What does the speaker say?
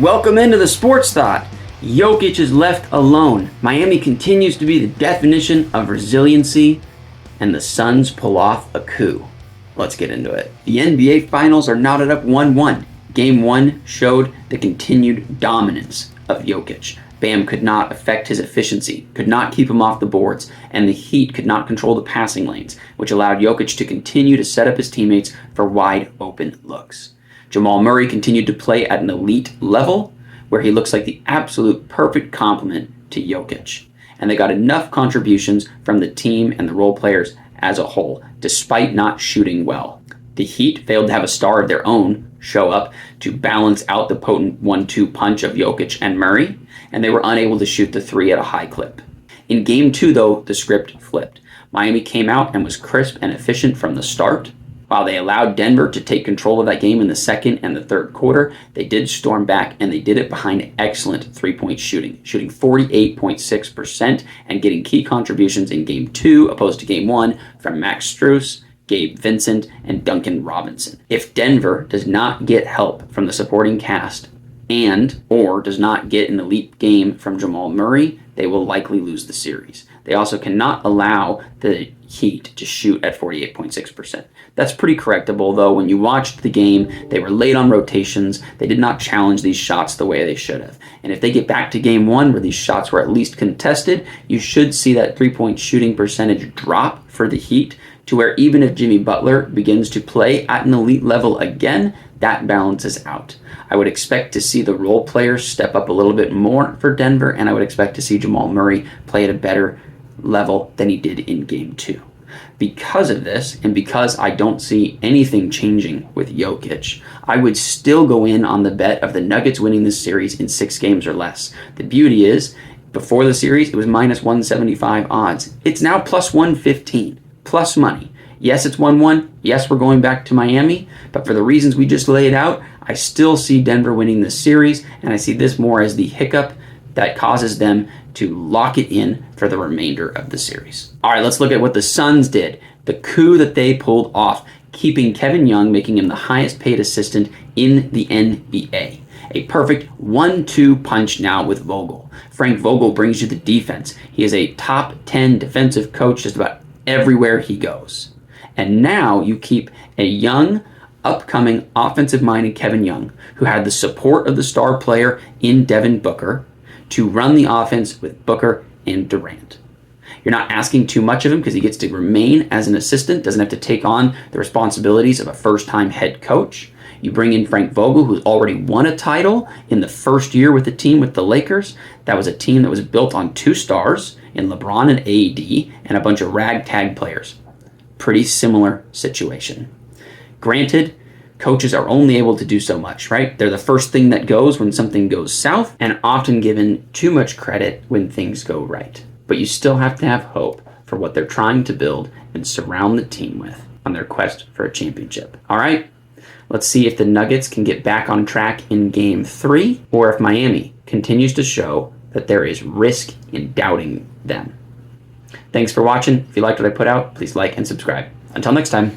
Welcome into the Sports Thought. Jokic is left alone. Miami continues to be the definition of resiliency, and the Suns pull off a coup. Let's get into it. The NBA Finals are knotted up 1-1. Game 1 showed the continued dominance of Jokic. Bam could not affect his efficiency, could not keep him off the boards, and the Heat could not control the passing lanes, which allowed Jokic to continue to set up his teammates for wide open looks. Jamal Murray continued to play at an elite level, where he looks like the absolute perfect complement to Jokic. And they got enough contributions from the team and the role players as a whole, despite not shooting well. The Heat failed to have a star of their own show up to balance out the potent 1-2 punch of Jokic and Murray, and they were unable to shoot the three at a high clip. In Game 2, though, the script flipped. Miami came out and was crisp and efficient from the start. While they allowed Denver to take control of that game in the second and the third quarter, they did storm back, and they did it behind excellent three-point shooting 48.6% and getting key contributions in Game 2 opposed to Game 1 from Max Strus, Gabe Vincent, and Duncan Robinson. If Denver does not get help from the supporting cast or does not get an elite game from Jamal Murray, they will likely lose the series. They also cannot allow the Heat to shoot at 48.6%. That's pretty correctable, though. When you watched the game, they were late on rotations. They did not challenge these shots the way they should have. And if they get back to Game 1, where these shots were at least contested, you should see that three-point shooting percentage drop for the Heat to where even if Jimmy Butler begins to play at an elite level again, that balances out. I would expect to see the role players step up a little bit more for Denver, and I would expect to see Jamal Murray play at a better level than he did in Game 2. Because of this, and because I don't see anything changing with Jokic, I would still go in on the bet of the Nuggets winning this series in 6 games or less. The beauty is, before the series, it was minus 175 odds. It's now plus 115, plus money. Yes, it's 1-1. Yes, we're going back to Miami. But for the reasons we just laid out, I still see Denver winning this series, and I see this more as the hiccup that causes them to lock it in for the remainder of the series. All right, let's look at what the Suns did. The coup that they pulled off, keeping Kevin Young, making him the highest paid assistant in the NBA. A perfect 1-2 punch now with Vogel. Frank Vogel brings you the defense. He is a top 10 defensive coach just about everywhere he goes. And now you keep a young, upcoming offensive-minded Kevin Young, who had the support of the star player in Devin Booker, to run the offense with Booker and Durant. You're not asking too much of him because he gets to remain as an assistant, doesn't have to take on the responsibilities of a first-time head coach. You bring in Frank Vogel, who's already won a title in the first year with the team with the Lakers. That was a team that was built on 2 stars in LeBron and AD and a bunch of ragtag players. Pretty similar situation. Granted, coaches are only able to do so much, right? They're the first thing that goes when something goes south, and often given too much credit when things go right. But you still have to have hope for what they're trying to build and surround the team with on their quest for a championship. All right, let's see if the Nuggets can get back on track in Game 3, or if Miami continues to show that there is risk in doubting them. Thanks for watching. If you liked what I put out, please like and subscribe. Until next time.